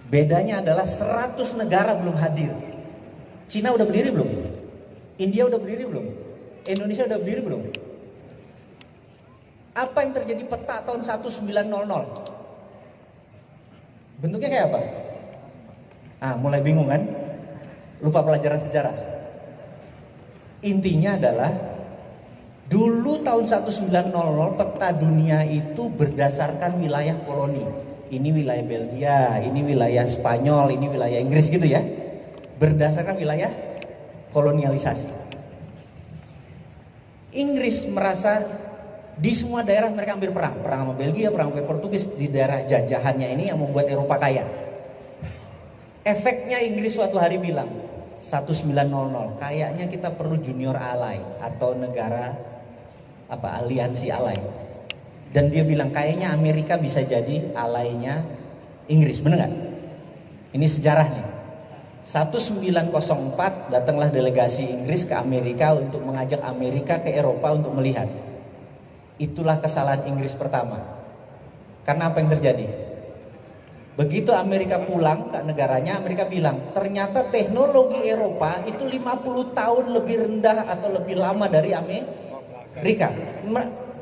Bedanya adalah 100 negara belum hadir. Cina udah berdiri belum? India udah berdiri belum? Indonesia udah berdiri belum? Apa yang terjadi peta tahun 1900? Bentuknya kayak apa? Mulai bingung kan? Lupa pelajaran sejarah. Intinya adalah dulu tahun 1900 peta dunia itu berdasarkan wilayah koloni. Ini wilayah Belgia, ini wilayah Spanyol, ini wilayah Inggris gitu ya. Berdasarkan wilayah kolonialisasi. Inggris merasa di semua daerah mereka ambil perang sama Belgia, perang sama Portugis di daerah jajahannya ini yang membuat Eropa kaya. Efeknya Inggris suatu hari bilang 1900 kayaknya kita perlu junior ally atau negara aliansi ally. Dan dia bilang kayaknya Amerika bisa jadi alainya Inggris, bener nggak? Ini sejarahnya. 1904 datanglah delegasi Inggris ke Amerika untuk mengajak Amerika ke Eropa untuk melihat. Itulah kesalahan Inggris pertama. Karena apa yang terjadi? Begitu Amerika pulang ke negaranya, Amerika bilang ternyata teknologi Eropa itu 50 tahun lebih rendah atau lebih lama dari Amerika.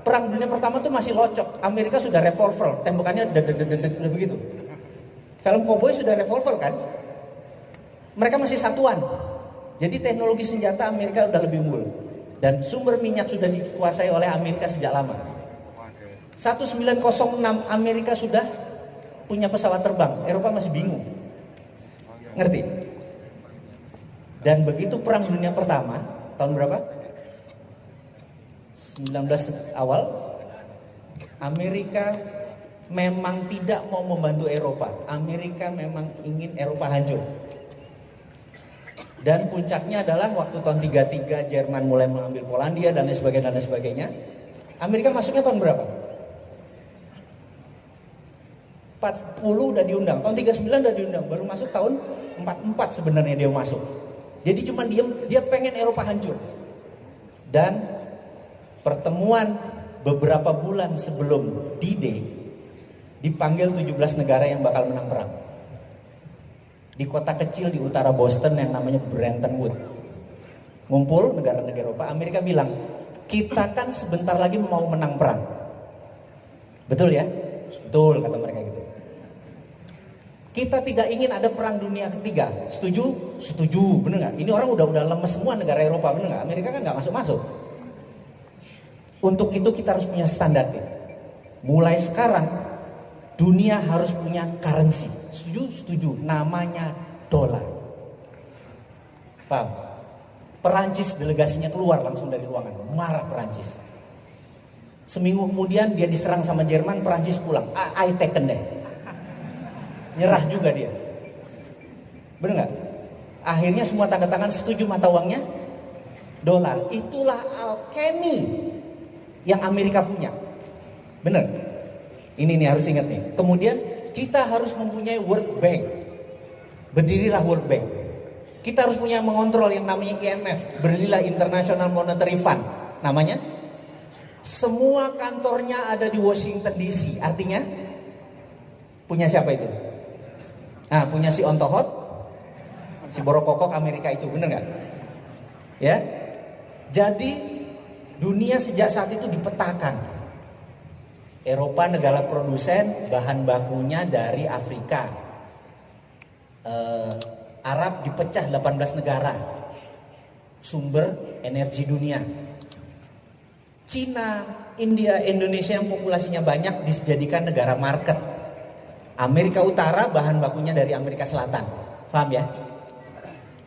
Perang dunia pertama tuh masih locok. Amerika sudah revolver, tembakannya udah begitu. Film koboi sudah revolver kan? Mereka masih satuan. Jadi teknologi senjata Amerika udah lebih unggul. Dan sumber minyak sudah dikuasai oleh Amerika sejak lama. 1906 Amerika sudah punya pesawat terbang. Eropa masih bingung. Ngerti? Dan begitu perang dunia pertama, tahun berapa? 19 awal, Amerika memang tidak mau membantu Eropa. Amerika memang ingin Eropa hancur. Dan puncaknya adalah waktu tahun 33 Jerman mulai mengambil Polandia dan lain sebagainya. Amerika masuknya tahun berapa? 40 udah diundang, tahun 39 udah diundang, baru masuk tahun 44 sebenarnya dia masuk. Jadi cuma dia pengen Eropa hancur. Dan pertemuan beberapa bulan sebelum D-Day dipanggil 17 negara yang bakal menang perang. Di kota kecil di utara Boston yang namanya Bretton Woods. Ngumpul negara-negara Eropa, Amerika bilang, kita kan sebentar lagi mau menang perang. Betul ya? Betul kata mereka gitu. Kita tidak ingin ada perang dunia ketiga. Setuju? Setuju, bener nggak? Ini orang udah lemes semua negara Eropa, bener nggak? Amerika kan nggak masuk. Untuk itu kita harus punya standar. Mulai sekarang dunia harus punya currency. Setuju? Setuju. Namanya dolar. Paham? Perancis delegasinya keluar langsung dari ruangan. Marah Perancis. Seminggu kemudian dia diserang sama Jerman, Perancis pulang. I taken deh. Nyerah juga dia. Bener nggak? Akhirnya semua tanda tangan setuju mata uangnya dolar. Itulah alkemi yang Amerika punya. Bener? Ini nih harus ingat nih. Kemudian kita harus mempunyai World Bank. Berdirilah World Bank. Kita harus punya mengontrol yang namanya IMF. Berdirilah International Monetary Fund. Namanya. Semua kantornya ada di Washington DC. Artinya punya siapa itu? Punya si Ontohot, si Borokokok Amerika itu, bener nggak? Ya. Jadi dunia sejak saat itu dipetakan. Eropa negara produsen, bahan bakunya dari Afrika. Arab dipecah 18 negara. Sumber energi dunia. Cina, India, Indonesia yang populasinya banyak dijadikan negara market. Amerika Utara bahan bakunya dari Amerika Selatan. Paham ya?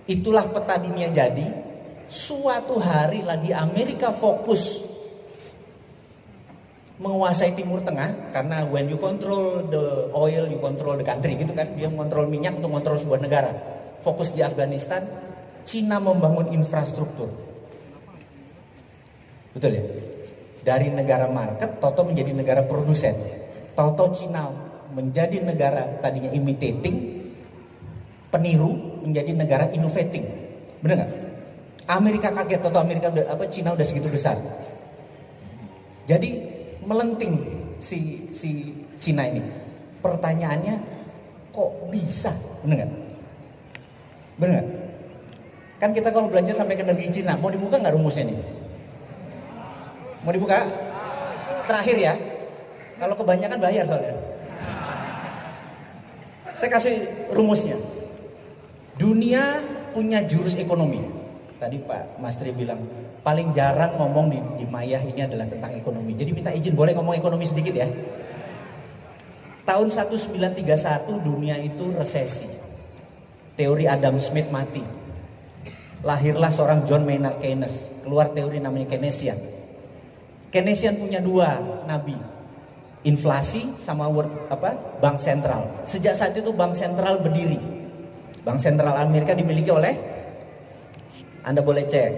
Itulah peta dunia jadi. Suatu hari lagi Amerika fokus menguasai Timur Tengah, karena when you control the oil, you control the country gitu kan. Dia mengontrol minyak untuk mengontrol sebuah negara. Fokus di Afghanistan, Cina membangun infrastruktur. Betul ya? Dari negara market, toto menjadi negara produsen. Toto Cina menjadi negara tadinya imitating, peniru, menjadi negara innovating. Bener nggak? Amerika kaget, toto Cina udah segitu besar. Jadi melenting si Cina ini. Pertanyaannya, Kok bisa? Bener nggak? Bener nggak? Kan kita kalau belajar sampai ke negeri Cina, mau dibuka nggak rumusnya nih? Mau dibuka? Terakhir ya. Kalau kebanyakan bayar soalnya. Saya kasih rumusnya. Dunia punya jurus ekonomi. Tadi Pak Mastri bilang paling jarang ngomong di Mayah ini adalah tentang ekonomi. Jadi minta izin boleh ngomong ekonomi sedikit ya. Tahun 1931 dunia itu resesi. Teori Adam Smith mati. Lahirlah seorang John Maynard Keynes. Keluar teori namanya Keynesian. Keynesian punya dua nabi. Inflasi sama bank sentral. Sejak saat itu bank sentral berdiri. Bank sentral Amerika dimiliki oleh, Anda boleh cek,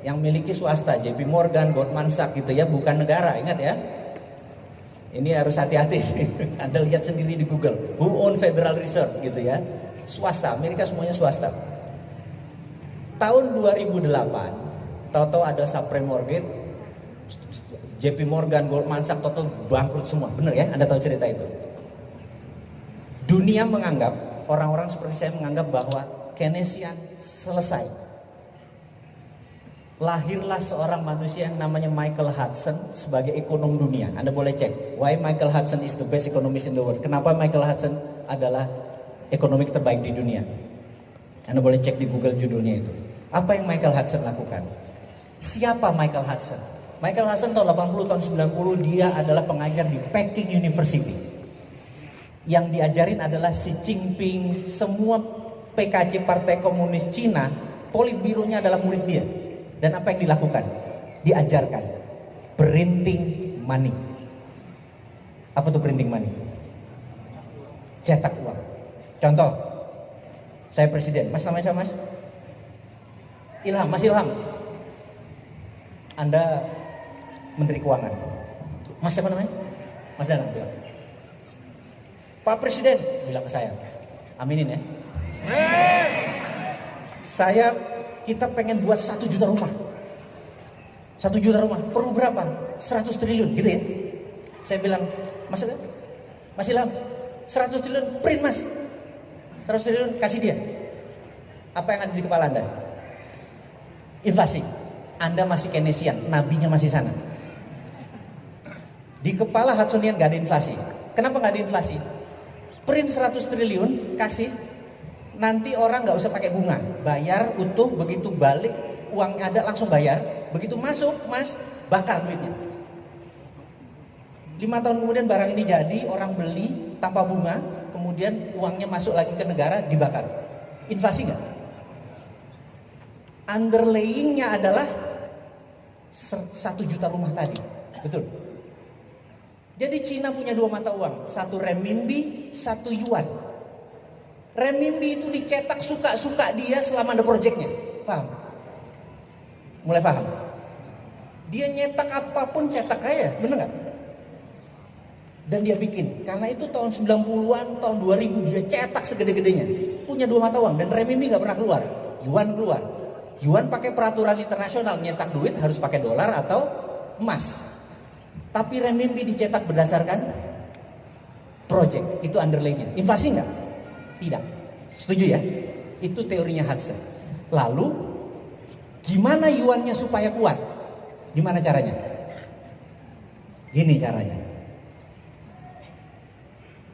yang miliki swasta, JP Morgan, Goldman Sachs gitu ya, bukan negara, ingat ya. Ini harus hati-hati. Anda lihat sendiri di Google, who own Federal Reserve gitu ya. Swasta, Amerika semuanya swasta. Tahun 2008, tahu-tahu ada subprime mortgage, JP Morgan, Goldman Sachs, toto bangkrut semua. Bener ya? Anda tahu cerita itu. Dunia menganggap, orang-orang seperti saya menganggap bahwa Keynesian selesai. Lahirlah seorang manusia yang namanya Michael Hudson sebagai ekonom dunia. Anda boleh cek, why Michael Hudson is the best economist in the world. Kenapa Michael Hudson adalah ekonomi terbaik di dunia. Anda boleh cek di Google judulnya itu. Apa yang Michael Hudson lakukan? Siapa Michael Hudson? Michael Hudson tahun 80, tahun 90 dia adalah pengajar di Peking University. Yang diajarin adalah Xi Jinping, semua PKC Partai Komunis Cina, politbironya adalah murid dia. Dan apa yang dilakukan? Diajarkan printing money. Apa tuh printing money? Cetak uang. Contoh, saya presiden, Mas namanya siapa Mas? Ilham, Mas Ilham. Anda Menteri Keuangan. Mas siapa namanya? Mas Danang bilang. Pak Presiden bilang ke saya, aminin ya. Kita pengen buat 1 juta rumah. 1 juta rumah, perlu berapa? 100 triliun gitu ya. Saya bilang, Mas Ilham, 100 triliun print Mas. 100 triliun kasih dia. Apa yang ada di kepala Anda? Inflasi. Anda masih Keynesian, nabinya masih sana. Di kepala Hudsonian gak ada inflasi. Kenapa gak ada inflasi? Print 100 triliun, kasih. Nanti orang gak usah pakai bunga. Bayar utuh, begitu balik, uangnya ada langsung bayar. Begitu masuk, Mas, bakar duitnya. 5 tahun kemudian barang ini jadi, orang beli tanpa bunga. Kemudian uangnya masuk lagi ke negara, dibakar. Inflasi gak? Underlayingnya adalah 1 juta rumah tadi. Betul. Jadi Cina punya 2 mata uang, 1 renminbi, 1 yuan. Renminbi itu dicetak suka-suka dia selama ada proyeknya. Paham? Mulai paham? Dia nyetak apapun cetak kaya, bener gak? Dan dia bikin, karena itu tahun 90-an, tahun 2000 dia cetak segede-gedenya. Punya 2 mata uang dan renminbi gak pernah keluar. Yuan keluar. Yuan pakai peraturan internasional, nyetak duit harus pakai dolar atau emas. Tapi renminbi dicetak berdasarkan project, itu underlaynya. Inflasi enggak? Tidak. Setuju ya? Itu teorinya Hudson. Lalu gimana yuannya supaya kuat? Gimana caranya? Gini caranya.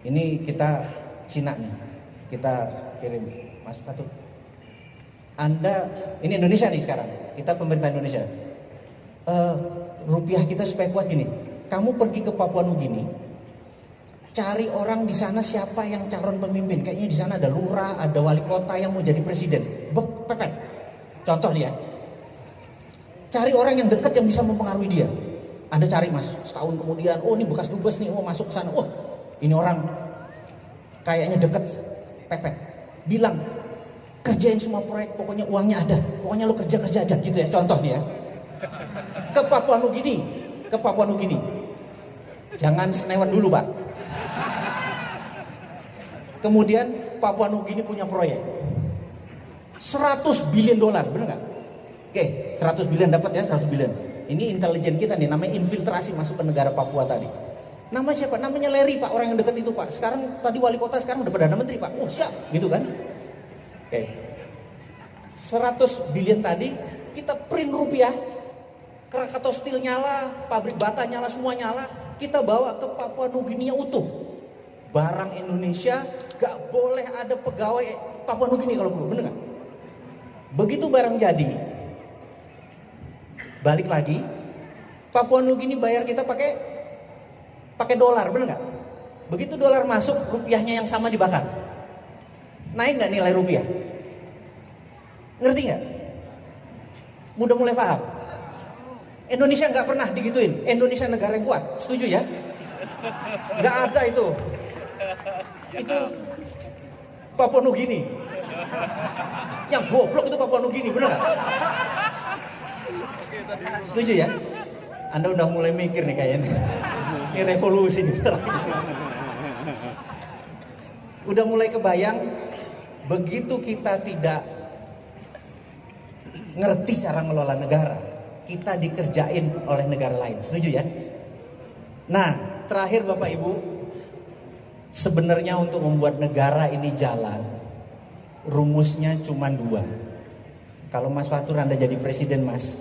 Ini kita Cina nih. Kita kirim Mas Fatul. Anda, ini Indonesia nih sekarang. Kita pemerintah Indonesia. Rupiah kita supaya kuat gini. Kamu pergi ke Papua Nugini, cari orang di sana siapa yang calon pemimpin. Kayaknya di sana ada lurah, ada wali kota yang mau jadi presiden. Pepet. Contoh nih ya. Cari orang yang dekat yang bisa mempengaruhi dia. Anda cari Mas, setahun kemudian, oh ini bekas dubes nih, oh masuk ke sana. Wah, ini orang kayaknya deket, pepet. Bilang, kerjain semua proyek, pokoknya uangnya ada. Pokoknya lo kerja aja gitu ya. Contoh nih ya. Ke Papua Nugini. Jangan senewan dulu Pak. Kemudian Papua Nugini punya proyek 100 billion dolar, bener gak? Oke, 100 billion dapat ya, 100 billion. Ini intelijen kita nih, namanya infiltrasi masuk ke negara Papua tadi. Nama siapa? Namanya Larry Pak, orang yang dekat itu Pak. Sekarang tadi wali kota, sekarang udah Perdana Menteri Pak. Oh siap, gitu kan? Oke. 100 billion tadi kita print rupiah, Krakatau Steel nyala, pabrik bata nyala, semua nyala. Kita bawa ke Papua Nugini utuh. Barang Indonesia gak boleh ada pegawai Papua Nugini kalau perlu, bener gak? Begitu barang jadi, balik lagi, Papua Nugini bayar kita pakai dolar, bener gak? Begitu dolar masuk, rupiahnya yang sama dibakar. Naik gak nilai rupiah? Ngerti gak? Udah mulai paham? Indonesia nggak pernah digituin. Indonesia negara yang kuat, setuju ya? Nggak ada itu. Itu Papua Nugini. Yang goblok itu Papua Nugini, bener nggak? Setuju ya? Anda udah mulai mikir nih kayaknya. Ini revolusi nih. Udah mulai kebayang. Begitu kita tidak ngerti cara ngelola negara, kita dikerjain oleh negara lain, setuju ya? Nah, terakhir Bapak Ibu, sebenarnya untuk membuat negara ini jalan, rumusnya cuma 2. Kalau Mas Fatur Anda jadi presiden Mas,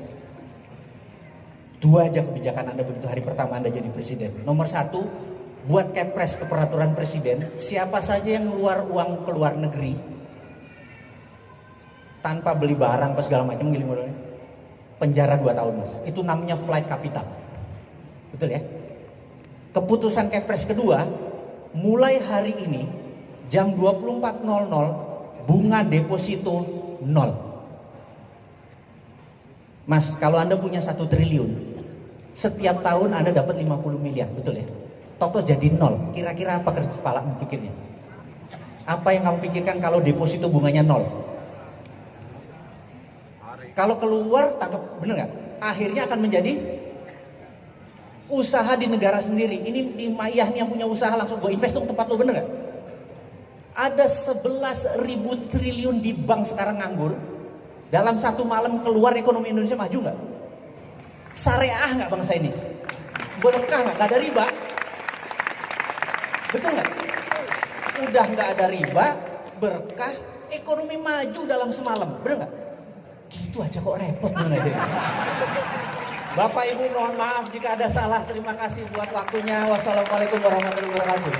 2 aja kebijakan Anda begitu hari pertama Anda jadi presiden. Nomor 1, buat kepres ke peraturan presiden, siapa saja yang ngeluar uang ke luar negeri tanpa beli barang apa segala macam, penjara 2 tahun Mas. Itu namanya flight capital. Betul ya? Keputusan kepres kedua, mulai hari ini jam 24.00 bunga deposito 0. Mas, kalau Anda punya 1 triliun, setiap tahun Anda dapat 50 miliar, betul ya? Toto jadi 0. Kira-kira apa kepala pikirnya? Apa yang kamu pikirkan kalau deposito bunganya 0? Kalau keluar tangkap, bener nggak? Akhirnya akan menjadi usaha di negara sendiri. Ini di Mayah nih yang punya usaha, langsung gue invest dong tempat lo, bener nggak? Ada 11.000 triliun di bank sekarang nganggur. Dalam 1 malam keluar, ekonomi Indonesia maju nggak? Syariah nggak bangsa ini? Berkah nggak? Nggak ada riba. Betul nggak? Udah nggak ada riba, berkah, ekonomi maju dalam semalam, bener nggak? Gitu aja kok repot bener aja. Bapak Ibu mohon maaf jika ada salah. Terima kasih buat waktunya. Wassalamualaikum warahmatullahi wabarakatuh.